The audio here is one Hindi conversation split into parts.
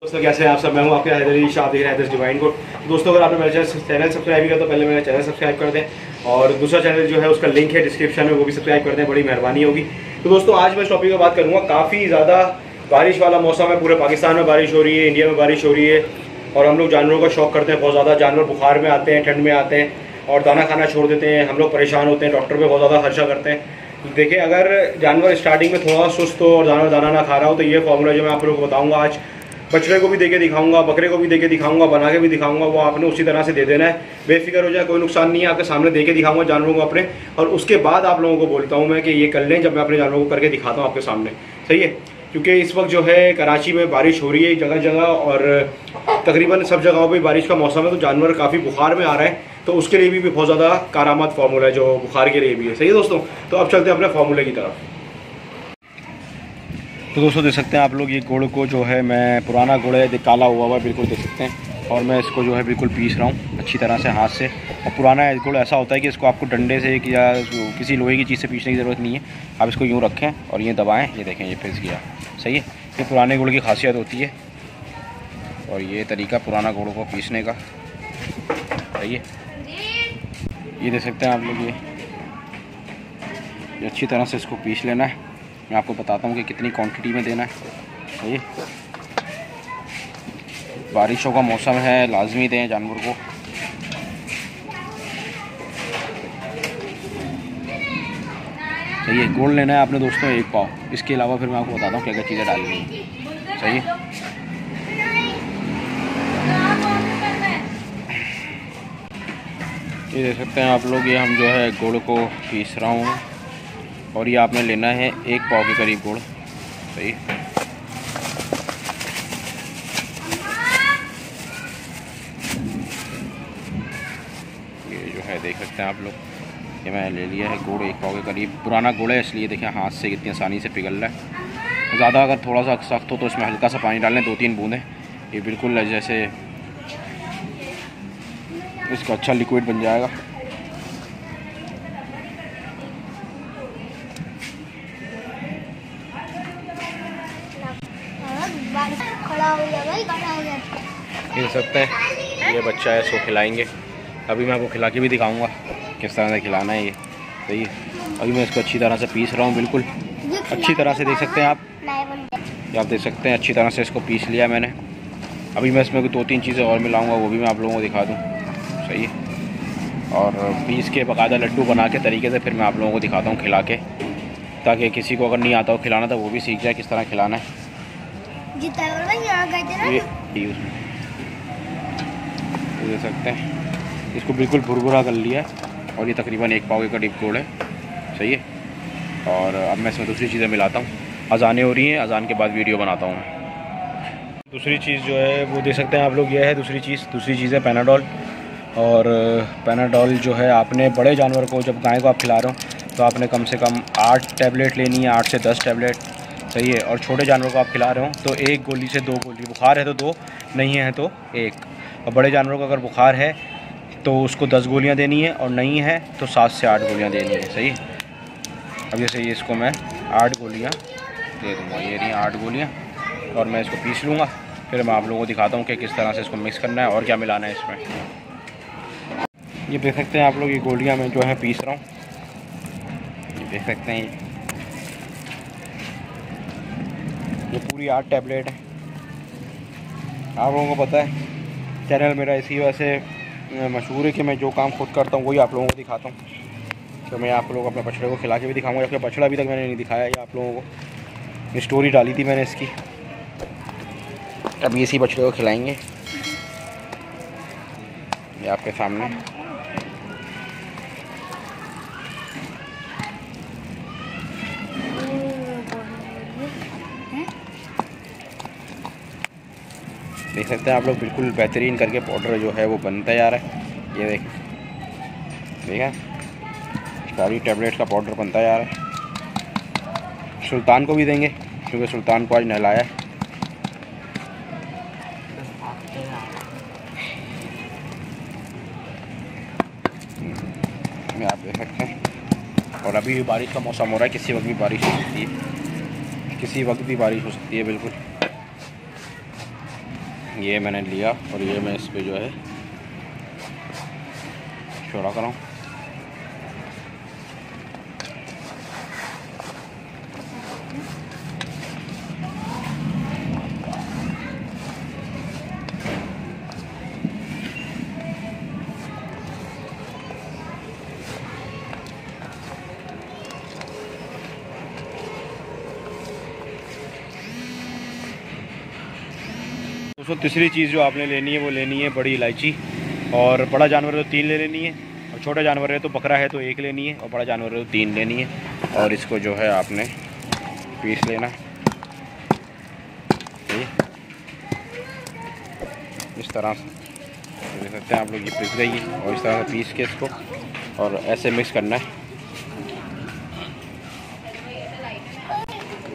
दोस्तों कैसे हैं आप सब। मैं हूं आपके हैदरी शाह, देख रहे हैं हैदर्स डिवाइन को। दोस्तों अगर आपने मेरा चैनल सब्सक्राइब किया तो पहले मेरा चैनल सब्सक्राइब कर दें और दूसरा चैनल जो है उसका लिंक है डिस्क्रिप्शन में, वो भी सब्सक्राइब कर दें, बड़ी मेहरबानी होगी। तो दोस्तों आज मैं इस टॉपिक पर बात करूँगा। काफ़ी ज़्यादा बारिश वाला मौसम है, पूरे पाकिस्तान में बारिश हो रही है, इंडिया में बारिश हो रही है और हम लोग जानवरों का शौक करते हैं बहुत ज़्यादा। जानवर बुखार में आते हैं, ठंड में आते हैं और दाना खाना छोड़ देते हैं, हम लोग परेशान होते हैं, डॉक्टर पे बहुत ज़्यादा खर्चा करते हैं। देखिए अगर जानवर स्टार्टिंग में थोड़ा सुस्त हो और जानवर दाना ना खा रहा हो तो ये फॉर्मूला जो मैं आप लोगों को बताऊंगा आज, बछड़े को भी देके दिखाऊंगा, बकरे को भी देके दिखाऊंगा, बना के भी दिखाऊंगा, वो आपने उसी तरह से दे देना है। बेफिक्र हो जाए, कोई नुकसान नहीं है, आपके सामने देके दिखाऊंगा जानवरों को अपने, और उसके बाद आप लोगों को बोलता हूँ मैं कि ये कर लें जब मैं अपने जानवरों को करके दिखाता हूँ आपके सामने। सही है, क्योंकि इस वक्त जो है कराची में बारिश हो रही है जगह जगह और तकरीबन सब जगहों पर बारिश का मौसम है, तो जानवर काफ़ी बुखार में आ रहे हैं, तो उसके लिए भी बहुत ज़्यादा कारामद फार्मूला है जो बुखार के लिए भी है। सही है दोस्तों, तो अब चलते हैं अपने फार्मूले की तरफ। तो दोस्तों देख सकते हैं आप लोग, ये गुड़ को जो है मैं पुराना गुड़ है, काला हुआ बिल्कुल देख सकते हैं, और मैं इसको जो है बिल्कुल पीस रहा हूँ अच्छी तरह से हाथ से। और पुराना गुड़ ऐसा होता है कि इसको आपको डंडे से या किसी लोहे की चीज़ से पीसने की ज़रूरत नहीं है, आप इसको यूँ रखें और ये दबाएँ, ये देखें ये पिस गया। सही है, ये पुराने गुड़ की खासियत होती है और ये तरीका पुराना गुड़ को पीसने का। सही है, ये देख सकते हैं आप लोग, ये अच्छी तरह से इसको पीस लेना है। मैं आपको बताता हूँ कि कितनी क्वांटिटी में देना है। सही है, बारिशों का मौसम है, लाजमी दें जानवर को। सही है, गुड़ लेना है आपने दोस्तों 1 पाव। इसके अलावा फिर मैं आपको बताता हूँ क्या क्या चीज़ें डालनी है। सही है, ये देख सकते हैं आप लोग, ये हम जो है गुड़ को पीस रहा हूँ और ये आपने लेना है 1 पाव के करीब गुड़। सही, ये जो है देख सकते हैं आप लोग, ये मैंने ले लिया है गुड़ 1 पाव के करीब। पुराना गुड़ है इसलिए देखें हाथ से कितनी आसानी से पिघल रहा है। ज़्यादा अगर थोड़ा सा सख्त हो तो इसमें हल्का सा पानी डालें, 2-3 बूंदें। ये बिल्कुल जैसे इसका अच्छा लिक्विड बन जाएगा। ये देख सकते हैं, ये बच्चा है, इसको खिलाएंगे। अभी मैं आपको खिला के भी दिखाऊंगा किस तरह से खिलाना है ये। सही है, अभी मैं इसको अच्छी तरह से पीस रहा हूँ, बिल्कुल अच्छी तरह से देख सकते हैं आप। ये आप देख सकते हैं अच्छी तरह से इसको पीस लिया मैंने। अभी मैं इसमें 2-3 चीज़ें और मिलाऊंगा, वो भी मैं आप लोगों को दिखा दूँ। सही है, और पीस के बाकायदा लड्डू बना के तरीके से फिर मैं आप लोगों को दिखाता हूँ खिला के, ताकि किसी को अगर नहीं आता हो खिलाना तो वो भी सीख जाए किस तरह खिलाना है। ये देख सकते हैं, इसको बिल्कुल भुरभुरा कर लिया है और ये तकरीबन 1 पाव के करीब गुड़ है। सही है, और अब मैं इसमें दूसरी चीज़ें मिलाता हूँ। अजानें हो रही हैं, अजान के बाद वीडियो बनाता हूँ मैं। दूसरी चीज़ जो है वो देख सकते हैं आप लोग, ये है दूसरी चीज़ है पैनाडोल। और पैनाडोल जो है आपने बड़े जानवर को, जब गाय को आप खिला रहे हो तो आपने कम से कम 8 टैबलेट लेनी है, 8 से 10 टैबलेट। सही है, और छोटे जानवर को आप खिला रहे हो तो 1 गोली से 2 गोली, बुखार है तो 2, नहीं है तो 1। और बड़े जानवरों को अगर बुखार है तो उसको 10 गोलियां देनी है और नहीं है तो 7 से 8 गोलियां देनी है। सही, अब जैसे ये इसको मैं 8 गोलियां दे दूँगा, ये रही 8 गोलियां, और मैं इसको पीस लूँगा। फिर मैं आप लोगों को दिखाता हूँ कि किस तरह से इसको मिक्स करना है और क्या मिलाना है इसमें। ये देख सकते हैं आप लोग, ये गोलियां मैं जो है पीस रहा हूँ। ये देख सकते हैं, ये पूरी 8 टैबलेट है। आप लोगों को पता है चैनल मेरा इसी वजह से मशहूर है कि मैं जो काम खुद करता हूँ वही आप लोगों को दिखाता हूँ। तो मैं आप लोगों को अपने बछड़े को खिला के भी दिखाऊंगा, जबकि बछड़ा अभी तक मैंने नहीं दिखाया। ये आप लोगों को स्टोरी डाली थी मैंने इसकी, अभी इसी बछड़े को खिलाएंगे। ये आपके सामने देख सकते हैं आप लोग, बिल्कुल बेहतरीन करके पाउडर जो है वो बनता जा रहा है। ये देखा, सारी टैबलेट का पाउडर बनता जा रहा है। सुल्तान को भी देंगे क्योंकि सुल्तान को आज नहलाया है। में आप देख सकते हैं, और अभी भी बारिश का मौसम हो रहा है, किसी वक्त भी बारिश हो सकती है, किसी वक्त भी बारिश हो सकती है बिल्कुल। ये मैंने लिया और ये मैं इस पे जो है चौड़ा कराऊँ। दोस्तों तीसरी चीज़ जो आपने लेनी है वो लेनी है बड़ी इलायची। और बड़ा जानवर है तो 3 ले लेनी है, और छोटा जानवर है तो बकरा है तो 1 लेनी है, और बड़ा जानवर है तो 3 लेनी है। और इसको जो है आपने पीस लेना इस तरह से, देख सकते हैं आप लोग ये पिस गई है। और इस तरह से पीस के इसको और ऐसे मिक्स करना है।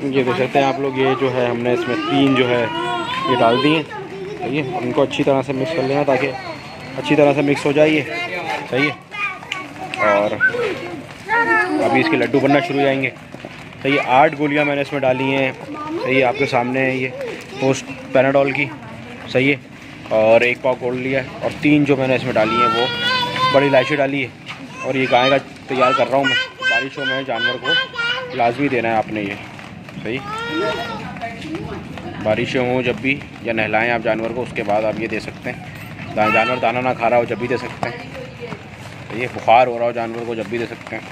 ये देख सकते हैं आप लोग, ये जो है हमने इसमें 3 जो है ये डाल दिए। सही है, उनको अच्छी तरह से मिक्स कर लेना ताकि अच्छी तरह से मिक्स हो जाए ये। सही है, और अभी इसके लड्डू बनना शुरू हो जाएंगे। सही है, 8 गोलियां मैंने इसमें डाली हैं। सही है, आपके सामने है ये पोस्ट पैनाडोल की। सही है, और 1 पाव गोल्ड लिया है, और 3 जो मैंने इसमें डाली हैं वो बड़ी इलायची डाली है। और ये गाय का तैयार कर रहा हूँ मैं। बारिशों में जानवर को लाजमी देना है आपने ये। सही, बारिशें हों जब भी, या नहलाएं आप जानवर को, उसके बाद आप ये दे सकते हैं। जानवर दाना ना खा रहा हो जब भी दे सकते हैं। ये बुखार हो रहा हो जानवर को जब भी दे सकते हैं।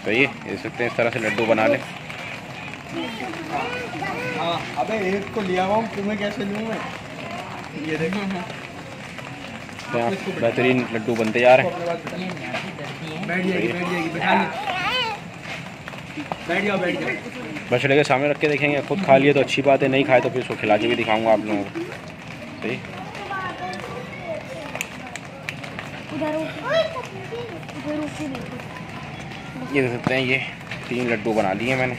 तो ये दे सकते हैं, इस तरह से लड्डू बना लें। अबे एक को लिया हुआ तुम्हें कैसे लूँ मैं? ये देखो बेहतरीन लड्डू बनते जा रहे हैं। बछड़े के सामने रख के देखेंगे, खुद खा लिए तो अच्छी बात है, नहीं खाए तो फिर उसको खिला के भी दिखाऊंगा आप लोगों को। सही, ये देख सकते हैं, ये 3 लड्डू बना लिए मैंने।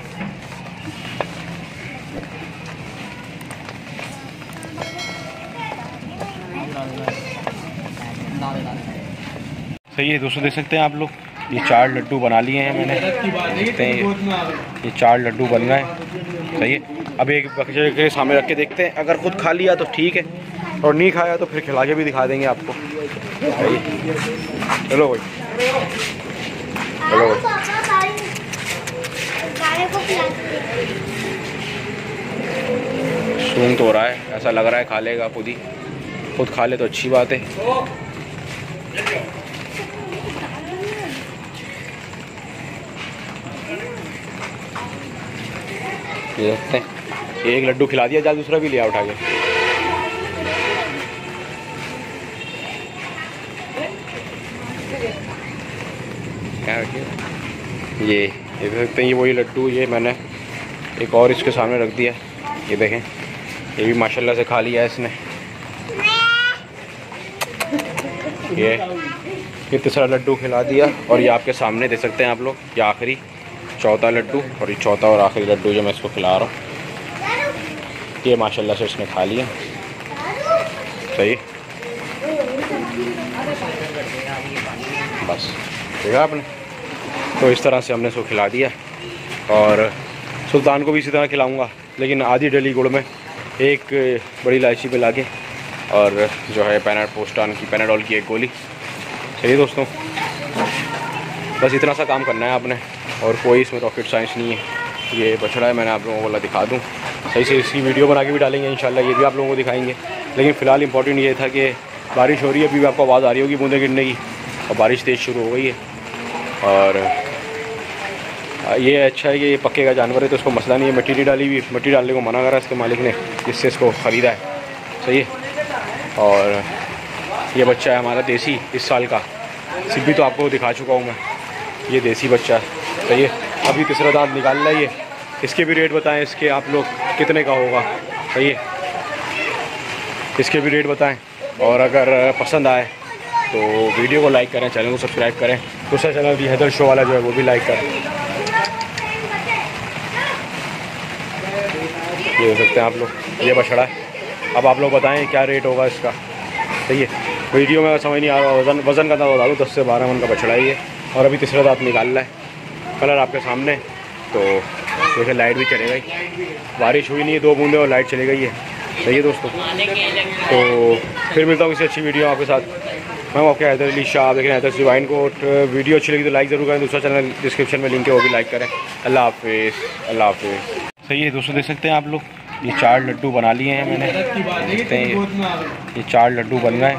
सही है दोस्तों, देख सकते हैं आप लोग, ये 4 लड्डू बना लिए हैं मैंने। देखते हैं ये 4 लड्डू बन गए। सही है, अब एक बच्चे के सामने रख के देखते हैं, अगर खुद खा लिया तो ठीक है, और नहीं खाया तो फिर खिला के भी दिखा देंगे आपको। सही, चलो भाई, चलो भाई। सूंघ तो हो रहा है, ऐसा लग रहा है खा लेगा खुद ही। खुद खा ले तो अच्छी बात है। ये देखते हैं, एक लड्डू खिला दिया, जा दूसरा भी लिया उठा के। ये देख सकते हैं, ये वही लड्डू, ये मैंने एक और इसके सामने रख दिया। ये देखें, ये भी माशाल्लाह से खा लिया है इसने। ये तीसरा लड्डू खिला दिया, और ये आपके सामने देख सकते हैं आप लोग, ये आखिरी चौथा लड्डू, और ये चौथा और आखिरी लड्डू जो मैं इसको खिला रहा हूँ। ये माशाल्लाह से इसने खा लिया। सही, बस देखा आपने, तो इस तरह से हमने इसको खिला दिया। और सुल्तान को भी इसी तरह खिलाऊंगा, लेकिन आधी डली गुड़ में 1 बड़ी इलायची मिला के, और जो है पैनाडोल की 1 गोली। सही दोस्तों, बस इतना सा काम करना है आपने, और कोई इसमें रॉकेट साइंस नहीं है। ये बछड़ा है, मैंने आप लोगों को दिखा दूँ। सही से इसकी वीडियो बना के भी डालेंगे इंशाल्लाह, ये भी आप लोगों को दिखाएंगे। लेकिन फ़िलहाल इंपॉर्टेंट ये था कि बारिश हो रही है, अभी भी आपको आवाज़ आ रही होगी बूंदे गिरने की, और बारिश तेज़ शुरू हो गई है। और ये अच्छा है कि ये पक्के का जानवर है तो इसको मसला नहीं है। मिट्टी नहीं डाली हुई, मिट्टी डालने को मना करा इसके मालिक ने, जिससे इसको ख़रीदा है। सही है, और ये बच्चा है हमारा देसी, इस साल का। सिब्बी तो आपको दिखा चुका हूँ मैं, ये देसी बच्चा है। सही है, अभी तीसरा दांत निकाल रहा है ये। इसके भी रेट बताएं, इसके आप लोग कितने का होगा। सही है, इसके भी रेट बताएं, और अगर पसंद आए तो वीडियो को लाइक करें, चैनल को सब्सक्राइब करें। दूसरा चैनल भी हैदर शो वाला जो है वो भी लाइक करें। ये देख सकते हैं आप लोग, ये बछड़ा है। अब आप लोग बताएं क्या रेट होगा इसका। सही है, वीडियो में समझ नहीं आ रहा, वज़न का दाम बता दूँ, 10 से 12 मन का बछड़ा है ये। और अभी तीसरा दांत निकाल रहा है, कलर आपके सामने। तो देखिए लाइट भी चले गई, बारिश हुई नहीं है, 2 बूंदे और लाइट चली गई है। सही है दोस्तों, तो फिर मिलता हूँ किसी अच्छी वीडियो आपके साथ। मैं आपके हैदर अली शाह, देखें हैदर डिवाइन कोट। वीडियो अच्छी लगी तो लाइक ज़रूर करें, दूसरा चैनल डिस्क्रिप्शन में लिंक है वो भी लाइक करें। अल्लाह हाफिज़, अल्लाह हाफिज़। सही है दोस्तों, देख सकते हैं आप लोग, ये 4 लड्डू बना लिए हैं मैंने, देखते हैं ये 4 लड्डू बन गए।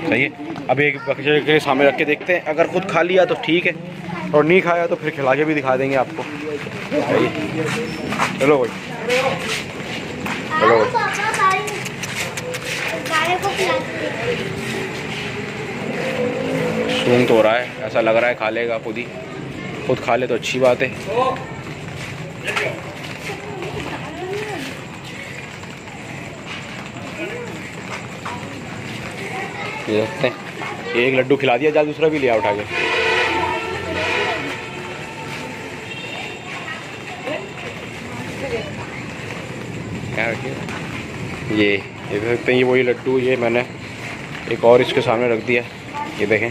सही है, अब एक बच्चे के सामने रख के देखते हैं, अगर खुद खा लिया तो ठीक है, और नहीं खाया तो फिर खिला के भी दिखा देंगे आपको। सही, चलो भाई, चलो भाई। सूंघ तो हो रहा है, ऐसा लग रहा है खा लेगा खुद ही, खुद खा ले तो अच्छी बात है। ये देखते हैं, एक लड्डू खिला दिया, जा दूसरा भी लिया उठा के। क्या ये देख सकते हैं, ये वही लड्डू, ये मैंने एक और इसके सामने रख दिया। ये देखें,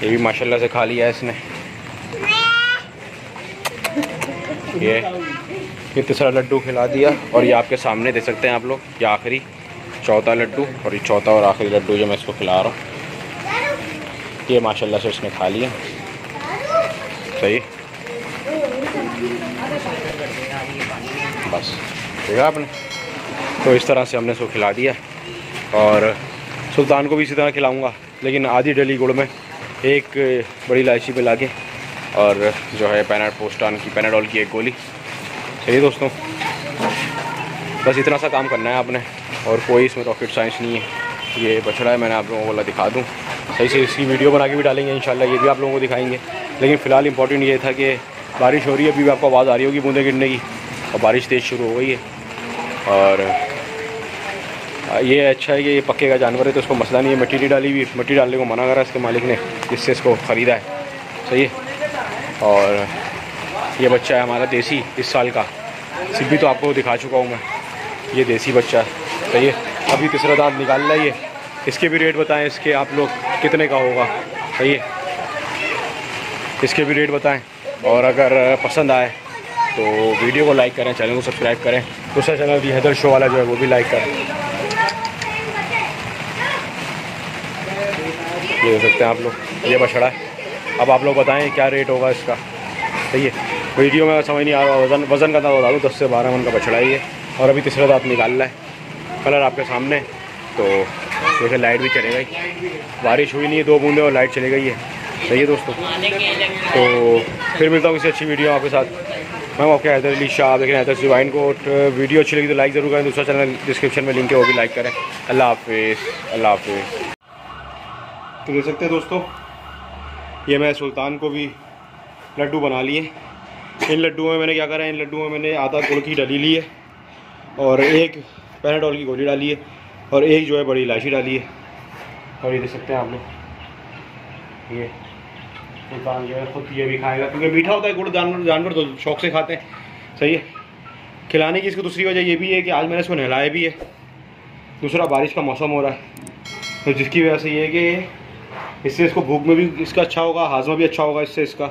ये भी माशाल्लाह से खा लिया है इसने। ये तीसरा लड्डू खिला दिया, और ये आपके सामने देख सकते हैं आप लोग, ये आखिरी चौथा लड्डू, और ये चौथा और आखिरी लड्डू जो मैं इसको खिला रहा हूँ, ये माशाल्लाह से इसने खा लिया। सही, बस देखा आपने, तो इस तरह से हमने इसको खिला दिया। और सुल्तान को भी इसी तरह खिलाऊंगा, लेकिन आधी डली गुड़ में एक बड़ी इलायची मिला के, और जो है पैनाडोल की एक गोली। सही दोस्तों, बस इतना सा काम करना है आपने, और कोई इसमें रॉकेट साइंस नहीं है। ये बछड़ा है, मैंने आप लोगों को बोला दिखा दूँ, सही से इसकी वीडियो बना के भी डालेंगे इंशाल्लाह, ये भी आप लोगों को दिखाएंगे। लेकिन फ़िलहाल इंपॉर्टेंट ये था कि बारिश हो रही है, अभी भी आपको आवाज़ आ रही होगी बूंदे गिरने की, और बारिश तेज़ शुरू हो गई है। और ये अच्छा है कि ये पक्के का जानवर है तो उसको मसला नहीं है, मिट्टी नहीं डाली हुई, मिट्टी डालने को मना करा इसके मालिक ने, जिससे इसको ख़रीदा है। सही है, और ये बच्चा है हमारा देसी, इस साल का, सिब्बी तो आपको दिखा चुका हूँ मैं, ये देसी बच्चा है। सही है, अभी तीसरा दांत निकाल रहा है ये, इसके भी रेट बताएं, इसके आप लोग कितने का होगा। सही है, इसके भी रेट बताएं, और अगर पसंद आए तो वीडियो को लाइक करें, चैनल को सब्सक्राइब करें, दूसरा चैनल दी हैदर शो वाला जो है वो भी लाइक करें। ये देख सकते हैं आप लोग, ये बछड़ा है। अब आप लोग बताएं क्या रेट होगा इसका। सही है, वीडियो में समझ नहीं आ रहा, वज़न का दांत बता दूँ, 10 से 12 मन का बछड़ा ही है, और अभी तीसरा दांत निकाल रहा है। कलर आपके सामने, तो देखिए लाइट भी चली गई, बारिश हुई नहीं है, 2 बूंदे और लाइट चली गई है। सही है दोस्तों, तो फिर मिलता हूँ किसी अच्छी वीडियो आपके साथ। मैं आपके हैदर अली शाह, देखें हैदर डिवाइन कोट। वीडियो अच्छी लगी तो लाइक ज़रूर करें, दूसरा चैनल डिस्क्रिप्शन में लिंक है वो भी लाइक करें। अल्लाह हाफिज़, अल्लाह हाफिज़। तो देख सकते हैं दोस्तों, ये मैं सुल्तान को भी लड्डू बना लिए। इन लड्डुओं में मैंने क्या करा है, इन लड्डुओं में मैंने आधा गुड़ की डली ली है, और एक पैनाडोल की गोली डाली है, और एक जो है बड़ी इलायची डाली है। और ये देख सकते हैं आप लोग, ये सुल्तान जो है खुद ये भी खाएगा, क्योंकि मीठा होता है गुड़, जानवर तो शौक से खाते हैं। सही है, खिलाने की इसकी दूसरी वजह ये भी है कि आज मैंने इसको नहलाया भी है, दूसरा बारिश का मौसम हो रहा है, तो जिसकी वजह से ये है कि इससे इसको भूख में भी इसका अच्छा होगा, हाजमा भी अच्छा होगा इससे इसका,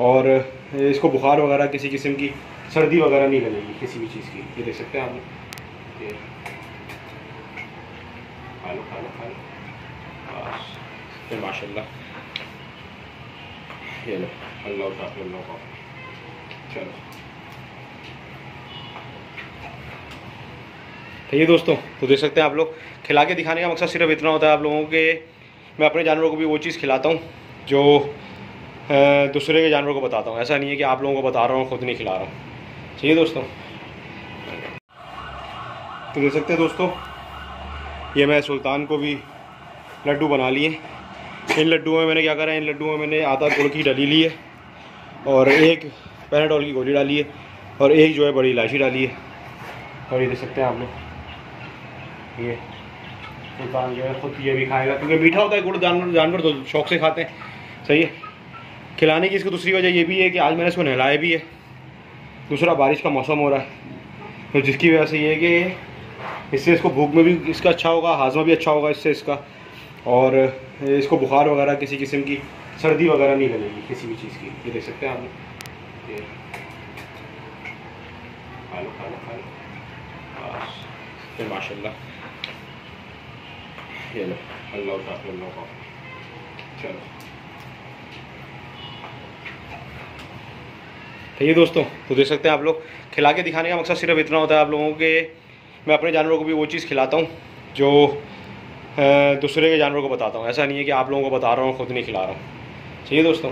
और इसको बुखार वगैरह किसी किस्म की सर्दी वगैरह नहीं लगेगी किसी भी चीज़ की। ये देख सकते हैं आप लोग, ये खा लो खा लो खा लो, बस फिर माशाल्लाह, ये लो, अल्लाह उठा अल्लाह का। चलो तो ये दोस्तों, तो देख सकते हैं आप लोग, खिला के दिखाने का मकसद सिर्फ इतना होता है आप लोगों के, मैं अपने जानवरों को भी वो चीज़ खिलाता हूँ जो दूसरे के जानवरों को बताता हूँ। ऐसा नहीं है कि आप लोगों को बता रहा हूँ, खुद नहीं खिला रहा हूँ। ठीक है दोस्तों, तो देख सकते हैं दोस्तों, ये मैं सुल्तान को भी लड्डू बना लिए। इन लड्डुओं में मैंने क्या करा है, इन लड्डुओं में मैंने आधा गुड़ की डली ली है, और एक पैनाडोल की गोली डाली है, और एक जो है बड़ी इलायची डाली है। और ये देख सकते हैं आप लोग, ये सुल्तान जो है खुद ये भी खाएगा, क्योंकि मीठा होता है गुड़, जानवर तो शौक से खाते हैं। सही है, खिलाने की इसकी दूसरी वजह ये भी है कि आज मैंने इसको नहलाया भी है, दूसरा बारिश का मौसम हो रहा है, तो जिसकी वजह से ये है कि इससे इसको भूख में भी इसका अच्छा होगा, हाजमा भी अच्छा होगा इससे इसका, और इसको बुखार वगैरह किसी किस्म की सर्दी वगैरह नहीं लगेगी किसी भी चीज़ की। ये देख सकते हैं आप लोग, ये खा लो खा लो खा लो, बस फिर माशाल्लाह। ये लो, अल्लाह ताला अल्लाह का। चलो तो ये दोस्तों, तो देख सकते हैं आप लोग, खिला के दिखाने का मकसद सिर्फ इतना होता है आप लोगों के, मैं अपने जानवरों को भी वो चीज़ खिलाता हूँ जो दूसरे के जानवरों को बताता हूँ। ऐसा नहीं है कि आप लोगों को बता रहा हूँ, खुद नहीं खिला रहा हूँ। ठीक है दोस्तों।